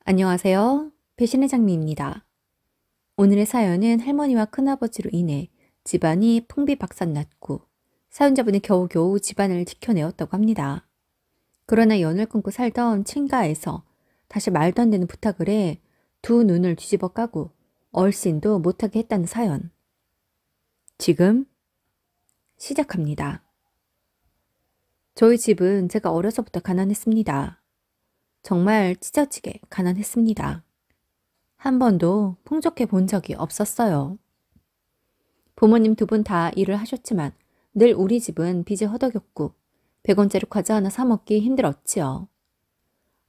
안녕하세요. 배신의 장미입니다. 오늘의 사연은 할머니와 큰아버지로 인해 집안이 풍비박산났고 사연자분이 겨우겨우 집안을 지켜내었다고 합니다. 그러나 연을 끊고 살던 친가에서 다시 말도 안 되는 부탁을 해 두 눈을 뒤집어 까고 얼씬도 못하게 했다는 사연. 지금 시작합니다. 저희 집은 제가 어려서부터 가난했습니다. 정말 찢어지게 가난했습니다. 한 번도 풍족해 본 적이 없었어요. 부모님 두 분 다 일을 하셨지만 늘 우리 집은 빚에 허덕였고 100원짜리 과자 하나 사 먹기 힘들었지요.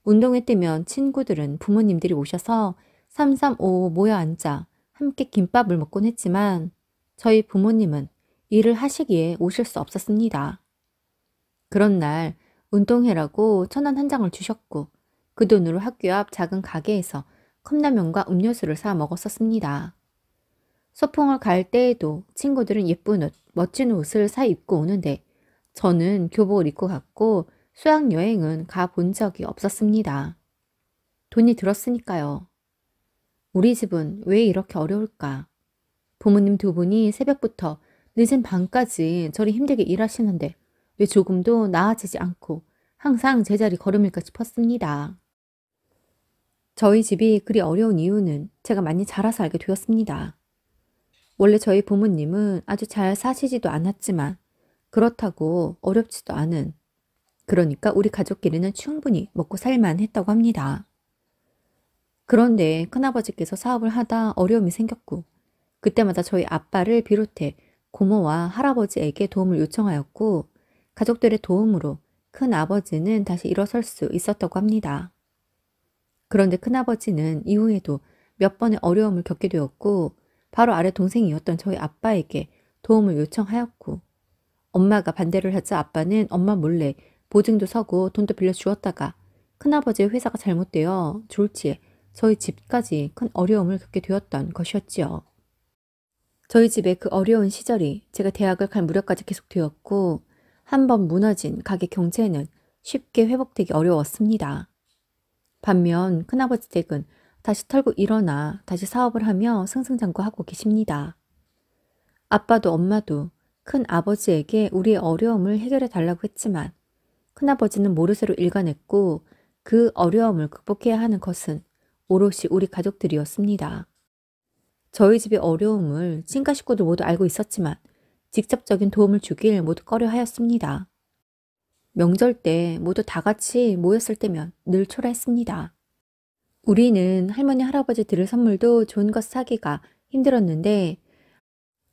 운동회 때면 친구들은 부모님들이 오셔서 335 모여 앉아 함께 김밥을 먹곤 했지만 저희 부모님은 일을 하시기에 오실 수 없었습니다. 그런 날 운동회라고 1,000원 한 장을 주셨고 그 돈으로 학교 앞 작은 가게에서 컵라면과 음료수를 사 먹었었습니다. 소풍을 갈 때에도 친구들은 예쁜 옷, 멋진 옷을 사 입고 오는데 저는 교복을 입고 갔고 수학여행은 가본 적이 없었습니다. 돈이 들었으니까요. 우리 집은 왜 이렇게 어려울까? 부모님 두 분이 새벽부터 늦은 밤까지 저리 힘들게 일하시는데 왜 조금도 나아지지 않고 항상 제자리 걸음일까 싶었습니다. 저희 집이 그리 어려운 이유는 제가 많이 자라서 알게 되었습니다. 원래 저희 부모님은 아주 잘 사시지도 않았지만 그렇다고 어렵지도 않은, 그러니까 우리 가족끼리는 충분히 먹고 살만 했다고 합니다. 그런데 큰아버지께서 사업을 하다 어려움이 생겼고 그때마다 저희 아빠를 비롯해 고모와 할아버지에게 도움을 요청하였고 가족들의 도움으로 큰아버지는 다시 일어설 수 있었다고 합니다. 그런데 큰아버지는 이후에도 몇 번의 어려움을 겪게 되었고 바로 아래 동생이었던 저희 아빠에게 도움을 요청하였고 엄마가 반대를 하자 아빠는 엄마 몰래 보증도 서고 돈도 빌려 주었다가 큰아버지의 회사가 잘못되어 졸지에 저희 집까지 큰 어려움을 겪게 되었던 것이었지요. 저희 집의 그 어려운 시절이 제가 대학을 갈 무렵까지 계속되었고 한 번 무너진 가게 경제는 쉽게 회복되기 어려웠습니다. 반면 큰아버지 댁은 다시 털고 일어나 다시 사업을 하며 승승장구하고 계십니다. 아빠도 엄마도 큰아버지에게 우리의 어려움을 해결해 달라고 했지만 큰아버지는 모르쇠로 일관했고 그 어려움을 극복해야 하는 것은 오롯이 우리 가족들이었습니다. 저희 집의 어려움을 친가 식구들 모두 알고 있었지만 직접적인 도움을 주길 모두 꺼려 하였습니다. 명절 때 모두 다 같이 모였을 때면 늘 초라했습니다. 우리는 할머니 할아버지 드릴 선물도 좋은 것 사기가 힘들었는데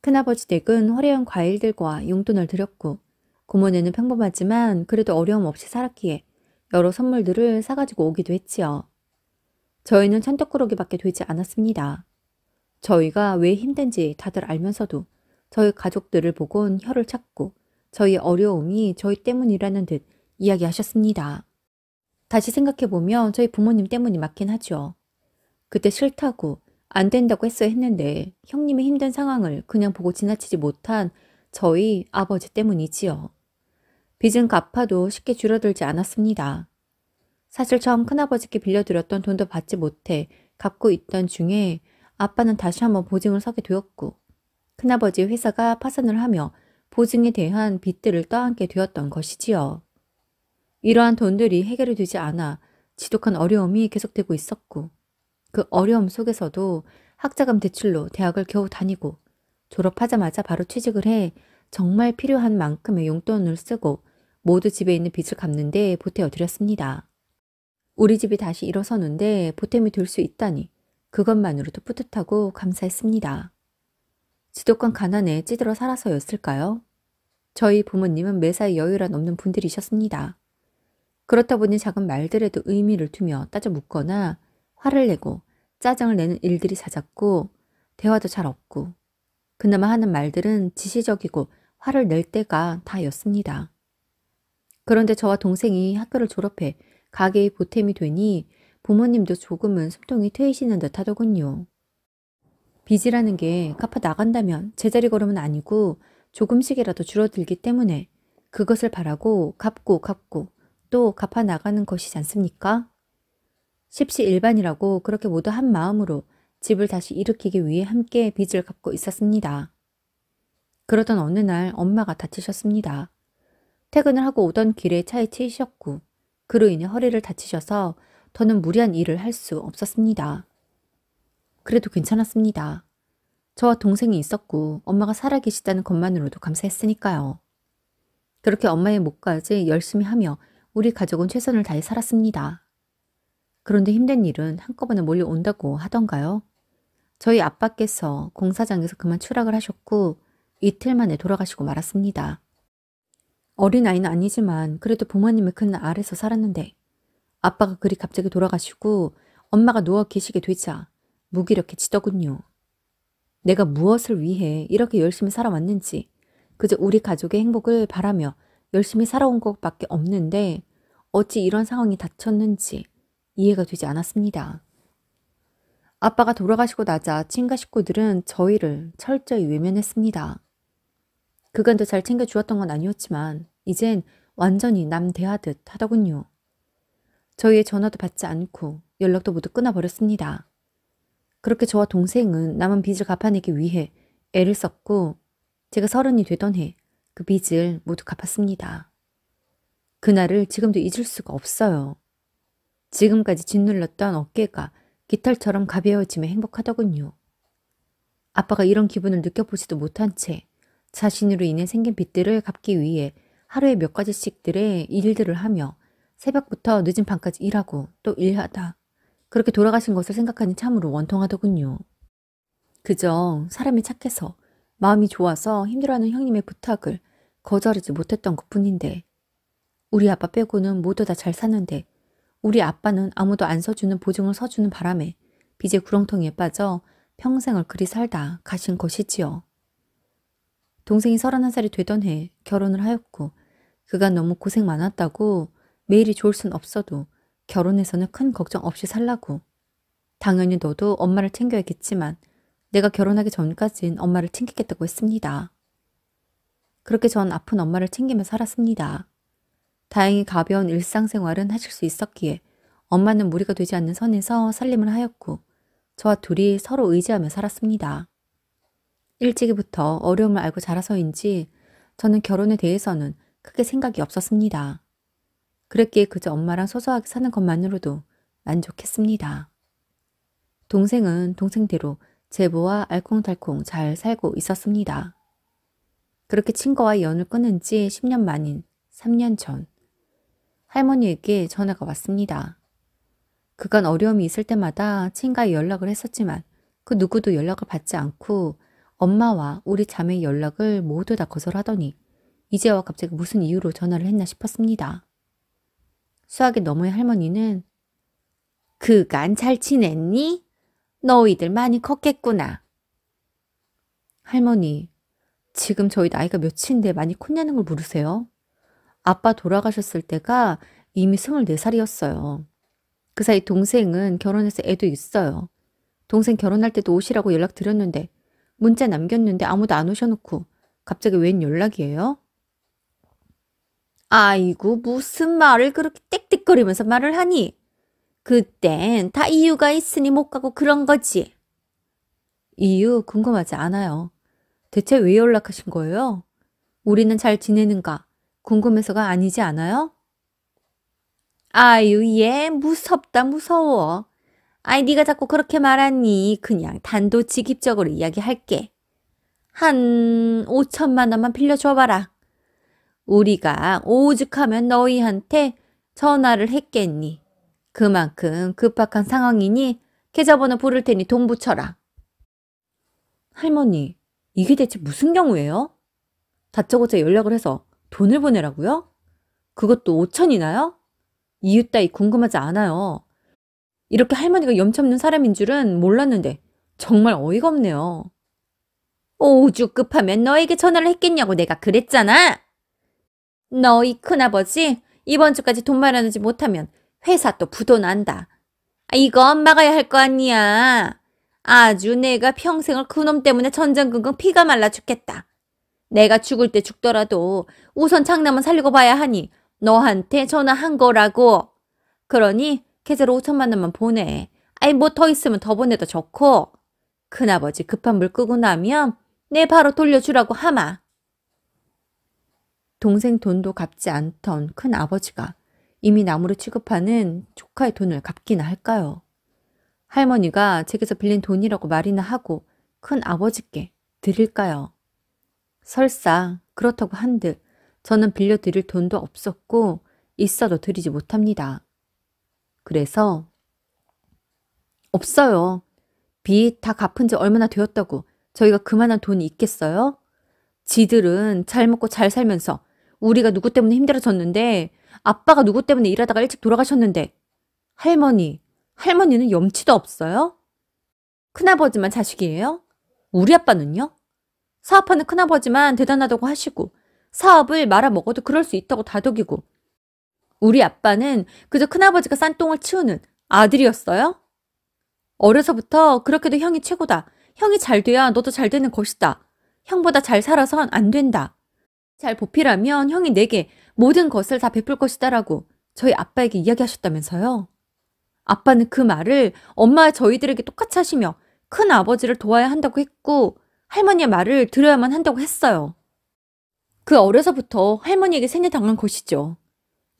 큰아버지 댁은 화려한 과일들과 용돈을 드렸고 고모네는 평범하지만 그래도 어려움 없이 살았기에 여러 선물들을 사가지고 오기도 했지요. 저희는 천떡꾸러기밖에 되지 않았습니다. 저희가 왜 힘든지 다들 알면서도 저희 가족들을 보곤 혀를 찾고 저희의 어려움이 저희 때문이라는 듯 이야기하셨습니다. 다시 생각해보면 저희 부모님 때문이 맞긴 하죠. 그때 싫다고 안 된다고 했어야 했는데 형님의 힘든 상황을 그냥 보고 지나치지 못한 저희 아버지 때문이지요. 빚은 갚아도 쉽게 줄어들지 않았습니다. 사실 처음 큰아버지께 빌려드렸던 돈도 받지 못해 갚고 있던 중에 아빠는 다시 한번 보증을 서게 되었고 큰아버지의 회사가 파산을 하며 보증에 대한 빚들을 떠안게 되었던 것이지요. 이러한 돈들이 해결이 되지 않아 지독한 어려움이 계속되고 있었고 그 어려움 속에서도 학자금 대출로 대학을 겨우 다니고 졸업하자마자 바로 취직을 해 정말 필요한 만큼의 용돈을 쓰고 모두 집에 있는 빚을 갚는 데 보태어 드렸습니다. 우리 집이 다시 일어서는데 보탬이 될 수 있다니 그것만으로도 뿌듯하고 감사했습니다. 지독한 가난에 찌들어 살아서였을까요? 저희 부모님은 매사에 여유란 없는 분들이셨습니다. 그렇다 보니 작은 말들에도 의미를 두며 따져 묻거나 화를 내고 짜증을 내는 일들이 잦았고 대화도 잘 없고 그나마 하는 말들은 지시적이고 화를 낼 때가 다였습니다. 그런데 저와 동생이 학교를 졸업해 가게의 보탬이 되니 부모님도 조금은 숨통이 트이시는 듯 하더군요. 빚이라는 게 갚아 나간다면 제자리 걸음은 아니고 조금씩이라도 줄어들기 때문에 그것을 바라고 갚고 또 갚아 나가는 것이지 않습니까? 십시일반이라고 그렇게 모두 한 마음으로 집을 다시 일으키기 위해 함께 빚을 갚고 있었습니다. 그러던 어느 날 엄마가 다치셨습니다. 퇴근을 하고 오던 길에 차에 치이셨고 그로 인해 허리를 다치셔서 더는 무리한 일을 할 수 없었습니다. 그래도 괜찮았습니다. 저와 동생이 있었고 엄마가 살아계시다는 것만으로도 감사했으니까요. 그렇게 엄마의 몫까지 열심히 하며 우리 가족은 최선을 다해 살았습니다. 그런데 힘든 일은 한꺼번에 몰려온다고 하던가요? 저희 아빠께서 공사장에서 그만 추락을 하셨고 이틀 만에 돌아가시고 말았습니다. 어린아이는 아니지만 그래도 부모님의 큰 아래서 살았는데 아빠가 그리 갑자기 돌아가시고 엄마가 누워 계시게 되자 무기력해지더군요. 내가 무엇을 위해 이렇게 열심히 살아왔는지 그저 우리 가족의 행복을 바라며 열심히 살아온 것밖에 없는데 어찌 이런 상황이 닥쳤는지 이해가 되지 않았습니다. 아빠가 돌아가시고 나자 친가 식구들은 저희를 철저히 외면했습니다. 그간도 잘 챙겨주었던 건 아니었지만 이젠 완전히 남 대하듯 하더군요. 저희의 전화도 받지 않고 연락도 모두 끊어버렸습니다. 그렇게 저와 동생은 남은 빚을 갚아내기 위해 애를 썼고 제가 30이 되던 해 그 빚을 모두 갚았습니다. 그날을 지금도 잊을 수가 없어요. 지금까지 짓눌렀던 어깨가 깃털처럼 가벼워지며 행복하더군요. 아빠가 이런 기분을 느껴보지도 못한 채 자신으로 인해 생긴 빚들을 갚기 위해 하루에 몇 가지씩들의 일들을 하며 새벽부터 늦은 밤까지 일하고 또 일하다 그렇게 돌아가신 것을 생각하니 참으로 원통하더군요. 그저 사람이 착해서 마음이 좋아서 힘들어하는 형님의 부탁을 거절하지 못했던 것뿐인데 우리 아빠 빼고는 모두 다 잘 사는데 우리 아빠는 아무도 안 서주는 보증을 서주는 바람에 빚의 구렁텅이에 빠져 평생을 그리 살다 가신 것이지요. 동생이 31살이 되던 해 결혼을 하였고 그간 너무 고생 많았다고 매일이 좋을 순 없어도 결혼해서는 큰 걱정 없이 살라고 당연히 너도 엄마를 챙겨야겠지만 내가 결혼하기 전까진 엄마를 챙기겠다고 했습니다. 그렇게 전 아픈 엄마를 챙기며 살았습니다. 다행히 가벼운 일상생활은 하실 수 있었기에 엄마는 무리가 되지 않는 선에서 살림을 하였고 저와 둘이 서로 의지하며 살았습니다. 일찍이부터 어려움을 알고 자라서인지 저는 결혼에 대해서는 크게 생각이 없었습니다. 그랬기에 그저 엄마랑 소소하게 사는 것만으로도 만족했습니다. 동생은 동생대로 제보와 알콩달콩 잘 살고 있었습니다. 그렇게 친구와의 연을 끊은 지 10년 만인 3년 전 할머니에게 전화가 왔습니다. 그간 어려움이 있을 때마다 친가에 연락을 했었지만 그 누구도 연락을 받지 않고 엄마와 우리 자매의 연락을 모두 다 거절하더니 이제와 갑자기 무슨 이유로 전화를 했나 싶었습니다. 수학의 너머의 할머니는 그간 잘 지냈니? 너희들 많이 컸겠구나. 할머니, 지금 저희 나이가 몇인데 많이 컸냐는 걸 물으세요? 아빠 돌아가셨을 때가 이미 24살이었어요. 그 사이 동생은 결혼해서 애도 있어요. 동생 결혼할 때도 오시라고 연락드렸는데 문자 남겼는데 아무도 안 오셔놓고 갑자기 웬 연락이에요? 아이고 무슨 말을 그렇게 떽떽거리면서 말을 하니? 그땐 다 이유가 있으니 못 가고 그런 거지. 이유 궁금하지 않아요. 대체 왜 연락하신 거예요? 우리는 잘 지내는가 궁금해서가 아니지 않아요? 아유 얘 무섭다 무서워. 아이 네가 자꾸 그렇게 말하니 그냥 단도직입적으로 이야기할게. 한 5천만 원만 빌려줘봐라. 우리가 오죽하면 너희한테 전화를 했겠니. 그만큼 급박한 상황이니 계좌번호 부를 테니 돈 붙여라. 할머니, 이게 대체 무슨 경우예요? 다짜고짜 연락을 해서 돈을 보내라고요? 그것도 5천이나요? 이유 따위 궁금하지 않아요. 이렇게 할머니가 염치없는 사람인 줄은 몰랐는데 정말 어이가 없네요. 오죽 급하면 너에게 전화를 했겠냐고 내가 그랬잖아. 너희 큰아버지 이번 주까지 돈 마련하지 못하면 회사 또 부도 난다. 이건 막아야 할 거 아니야. 아주 내가 평생을 그놈 때문에 전전긍긍 피가 말라 죽겠다. 내가 죽을 때 죽더라도 우선 장남은 살리고 봐야 하니 너한테 전화한 거라고. 그러니 계좌로 5천만 원만 보내. 아이 뭐 더 있으면 더 보내도 좋고. 큰아버지 급한 물 끄고 나면 내 바로 돌려주라고 하마. 동생 돈도 갚지 않던 큰아버지가 이미 나무를 취급하는 조카의 돈을 갚기나 할까요? 할머니가 제게서 빌린 돈이라고 말이나 하고 큰아버지께 드릴까요? 설사 그렇다고 한들 저는 빌려드릴 돈도 없었고 있어도 드리지 못합니다. 그래서 없어요. 빚 다 갚은 지 얼마나 되었다고 저희가 그만한 돈이 있겠어요? 지들은 잘 먹고 잘 살면서 우리가 누구 때문에 힘들어졌는데 아빠가 누구 때문에 일하다가 일찍 돌아가셨는데 할머니는 염치도 없어요? 큰아버지만 자식이에요? 우리 아빠는요? 사업하는 큰아버지만 대단하다고 하시고 사업을 말아먹어도 그럴 수 있다고 다독이고 우리 아빠는 그저 큰아버지가 싼 똥을 치우는 아들이었어요? 어려서부터 그렇게도 형이 최고다. 형이 잘 돼야 너도 잘 되는 것이다. 형보다 잘 살아선 안 된다. 잘 보필하면 형이 내게 모든 것을 다 베풀 것이다라고 저희 아빠에게 이야기하셨다면서요. 아빠는 그 말을 엄마와 저희들에게 똑같이 하시며 큰아버지를 도와야 한다고 했고 할머니의 말을 들어야만 한다고 했어요. 그 어려서부터 할머니에게 세뇌당한 것이죠.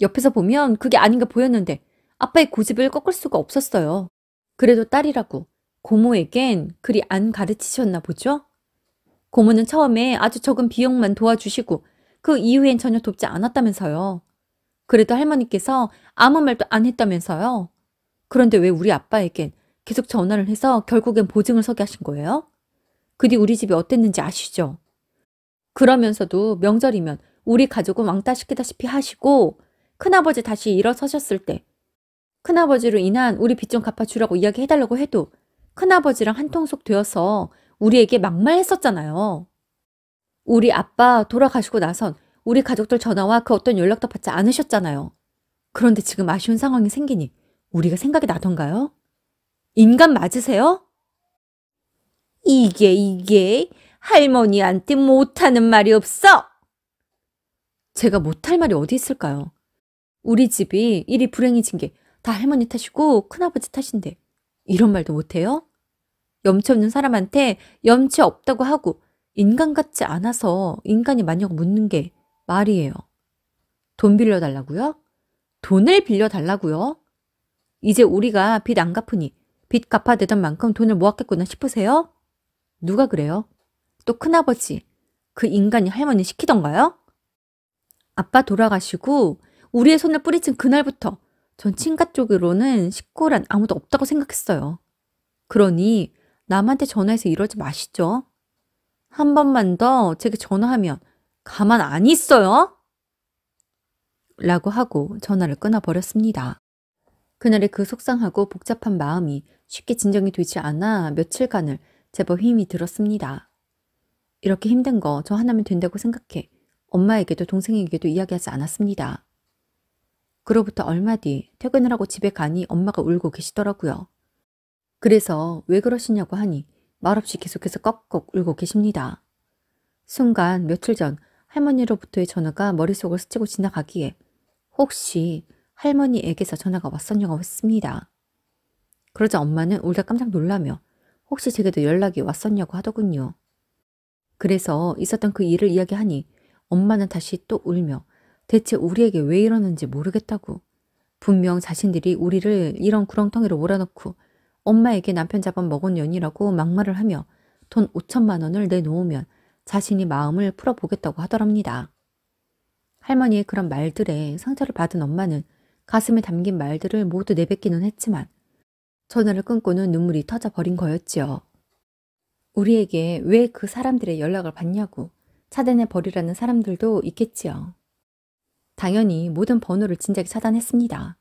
옆에서 보면 그게 아닌가 보였는데 아빠의 고집을 꺾을 수가 없었어요. 그래도 딸이라고 고모에겐 그리 안 가르치셨나 보죠? 고모는 처음에 아주 적은 비용만 도와주시고 그 이후엔 전혀 돕지 않았다면서요. 그래도 할머니께서 아무 말도 안 했다면서요. 그런데 왜 우리 아빠에겐 계속 전화를 해서 결국엔 보증을 서게 하신 거예요? 그 뒤 우리 집이 어땠는지 아시죠? 그러면서도 명절이면 우리 가족은 왕따 시키다시피 하시고 큰아버지 다시 일어서셨을 때 큰아버지로 인한 우리 빚 좀 갚아주라고 이야기해달라고 해도 큰아버지랑 한통속 되어서 우리에게 막말했었잖아요. 우리 아빠 돌아가시고 나선 우리 가족들 전화와 그 어떤 연락도 받지 않으셨잖아요. 그런데 지금 아쉬운 상황이 생기니 우리가 생각이 나던가요? 인간 맞으세요? 이게 할머니한테 못하는 말이 없어? 제가 못할 말이 어디 있을까요? 우리 집이 일이 불행해진 게 다 할머니 탓이고 큰아버지 탓인데 이런 말도 못해요? 염치 없는 사람한테 염치 없다고 하고 인간 같지 않아서 인간이 맞냐고 묻는 게 말이에요. 돈 빌려달라고요? 돈을 빌려달라고요? 이제 우리가 빚 안 갚으니 빚 갚아대던 만큼 돈을 모았겠구나 싶으세요? 누가 그래요? 또 큰아버지, 그 인간이 할머니 시키던가요? 아빠 돌아가시고 우리의 손을 뿌리친 그날부터 전 친가 쪽으로는 식구란 아무도 없다고 생각했어요. 그러니 남한테 전화해서 이러지 마시죠. 한 번만 더 제게 전화하면 가만 안 있어요? 라고 하고 전화를 끊어버렸습니다. 그날의 그 속상하고 복잡한 마음이 쉽게 진정이 되지 않아 며칠간을 제법 힘이 들었습니다. 이렇게 힘든 거 저 하나면 된다고 생각해 엄마에게도 동생에게도 이야기하지 않았습니다. 그로부터 얼마 뒤 퇴근을 하고 집에 가니 엄마가 울고 계시더라고요. 그래서 왜 그러시냐고 하니 말없이 계속해서 꺽꺽 울고 계십니다. 순간 며칠 전 할머니로부터의 전화가 머릿속을 스치고 지나가기에 혹시 할머니에게서 전화가 왔었냐고 했습니다. 그러자 엄마는 울다 깜짝 놀라며 혹시 제게도 연락이 왔었냐고 하더군요. 그래서 있었던 그 일을 이야기하니 엄마는 다시 또 울며 대체 우리에게 왜 이러는지 모르겠다고 분명 자신들이 우리를 이런 구렁텅이로 몰아넣고 엄마에게 남편 잡아먹은 년이라고 막말을 하며 돈 5천만 원을 내놓으면 자신이 마음을 풀어보겠다고 하더랍니다. 할머니의 그런 말들에 상처를 받은 엄마는 가슴에 담긴 말들을 모두 내뱉기는 했지만 전화를 끊고는 눈물이 터져버린 거였지요. 우리에게 왜 그 사람들의 연락을 받냐고 차단해 버리라는 사람들도 있겠지요. 당연히 모든 번호를 진작에 차단했습니다.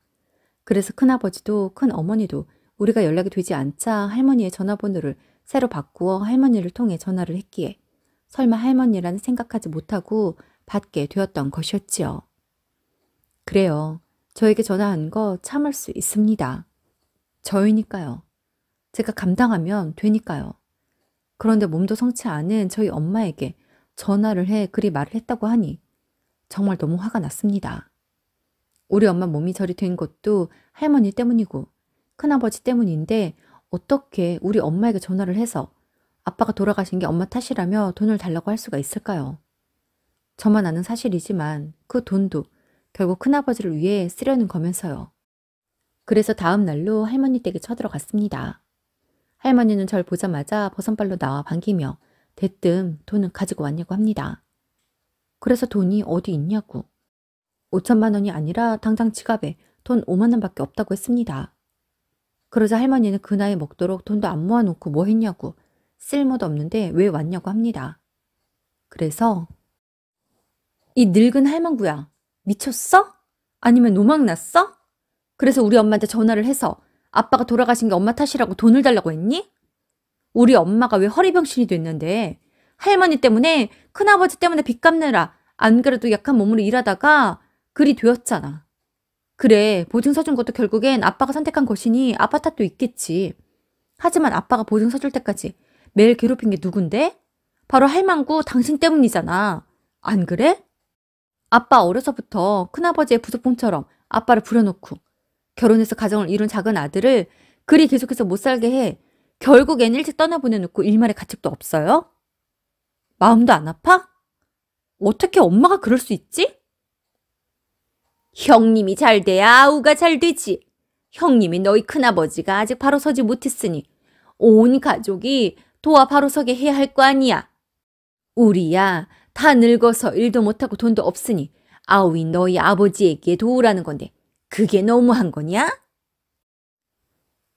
그래서 큰아버지도 큰어머니도 우리가 연락이 되지 않자 할머니의 전화번호를 새로 바꾸어 할머니를 통해 전화를 했기에 설마 할머니라는 생각하지 못하고 받게 되었던 것이었지요. 그래요. 저에게 전화한 거 참을 수 있습니다. 저희니까요. 제가 감당하면 되니까요. 그런데 몸도 성치 않은 저희 엄마에게 전화를 해 그리 말을 했다고 하니 정말 너무 화가 났습니다. 우리 엄마 몸이 저리 된 것도 할머니 때문이고 큰아버지 때문인데 어떻게 우리 엄마에게 전화를 해서 아빠가 돌아가신 게 엄마 탓이라며 돈을 달라고 할 수가 있을까요? 저만 아는 사실이지만 그 돈도 결국 큰아버지를 위해 쓰려는 거면서요. 그래서 다음 날로 할머니 댁에 쳐들어갔습니다. 할머니는 절 보자마자 버선발로 나와 반기며 대뜸 돈은 가지고 왔냐고 합니다. 그래서 돈이 어디 있냐고. 5천만 원이 아니라 당장 지갑에 돈 5만 원밖에 없다고 했습니다. 그러자 할머니는 그 나이 먹도록 돈도 안 모아놓고 뭐 했냐고, 쓸모도 없는데 왜 왔냐고 합니다. 그래서 이 늙은 할망구야, 미쳤어? 아니면 노망 났어? 그래서 우리 엄마한테 전화를 해서 아빠가 돌아가신 게 엄마 탓이라고 돈을 달라고 했니? 우리 엄마가 왜 허리병신이 됐는데 할머니 때문에 큰아버지 때문에 빚 갚느라 안 그래도 약한 몸으로 일하다가 그리 되었잖아. 그래, 보증 서준 것도 결국엔 아빠가 선택한 것이니 아빠 탓도 있겠지. 하지만 아빠가 보증 서줄 때까지 매일 괴롭힌 게 누군데? 바로 할망구 당신 때문이잖아. 안 그래? 아빠 어려서부터 큰아버지의 부속품처럼 아빠를 부려놓고 결혼해서 가정을 이룬 작은 아들을 그리 계속해서 못 살게 해 결국엔 일찍 떠나보내놓고 일말의 가책도 없어요? 마음도 안 아파? 어떻게 엄마가 그럴 수 있지? 형님이 잘 돼야 아우가 잘 되지. 형님이 너희 큰아버지가 아직 바로 서지 못했으니 온 가족이 도와 바로 서게 해야 할 거 아니야. 우리야 다 늙어서 일도 못하고 돈도 없으니 아우인 너희 아버지에게 도우라는 건데 그게 너무한 거냐?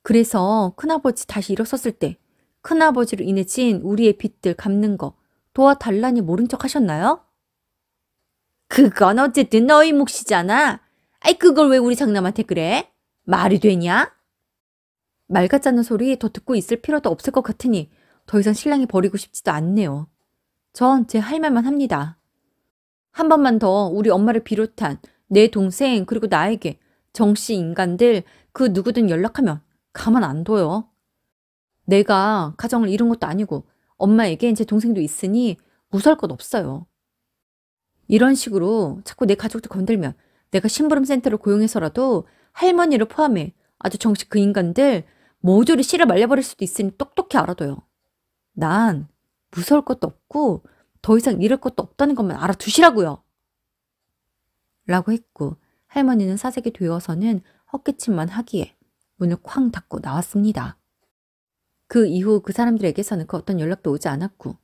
그래서 큰아버지 다시 일어섰을 때 큰아버지로 인해 진 우리의 빚들 갚는 거 도와달라니 모른 척 하셨나요? 그건 어쨌든 너희 몫이잖아. 아이 그걸 왜 우리 장남한테 그래? 말이 되냐? 말 같지 않은 소리 더 듣고 있을 필요도 없을 것 같으니 더 이상 신랑이 버리고 싶지도 않네요. 전 제 할 말만 합니다. 한 번만 더 우리 엄마를 비롯한 내 동생 그리고 나에게 정씨 인간들 그 누구든 연락하면 가만 안 둬요. 내가 가정을 이룬 것도 아니고 엄마에겐 제 동생도 있으니 무서울 것 없어요. 이런 식으로 자꾸 내 가족들 건들면 내가 심부름센터를 고용해서라도 할머니를 포함해 아주 정식 그 인간들 모조리 씨를 말려버릴 수도 있으니 똑똑히 알아둬요. 난 무서울 것도 없고 더 이상 잃을 것도 없다는 것만 알아두시라고요. 라고 했고 할머니는 사색이 되어서는 헛기침만 하기에 문을 쾅 닫고 나왔습니다. 그 이후 그 사람들에게서는 그 어떤 연락도 오지 않았고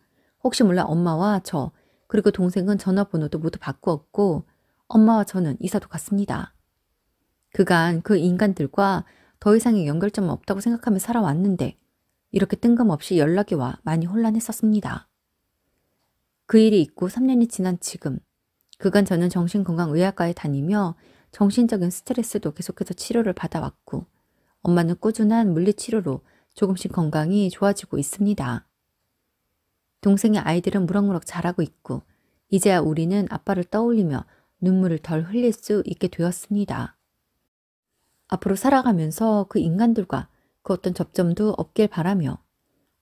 혹시 몰라 엄마와 저 그리고 동생은 전화번호도 모두 바꾸었고 엄마와 저는 이사도 갔습니다. 그간 그 인간들과 더 이상의 연결점은 없다고 생각하며 살아왔는데 이렇게 뜬금없이 연락이 와 많이 혼란했었습니다. 그 일이 있고 3년이 지난 지금 그간 저는 정신건강의학과에 다니며 정신적인 스트레스도 계속해서 치료를 받아왔고 엄마는 꾸준한 물리치료로 조금씩 건강이 좋아지고 있습니다. 동생의 아이들은 무럭무럭 자라고 있고 이제야 우리는 아빠를 떠올리며 눈물을 덜 흘릴 수 있게 되었습니다. 앞으로 살아가면서 그 인간들과 그 어떤 접점도 없길 바라며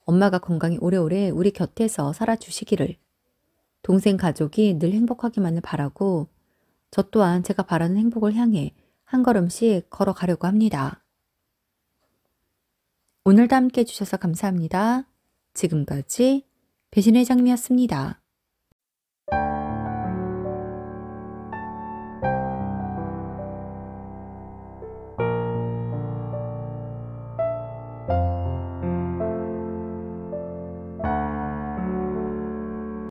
엄마가 건강히 오래오래 우리 곁에서 살아주시기를 동생 가족이 늘 행복하기만을 바라고 저 또한 제가 바라는 행복을 향해 한 걸음씩 걸어가려고 합니다. 오늘도 함께 해주셔서 감사합니다. 지금까지 배신의 장미였습니다.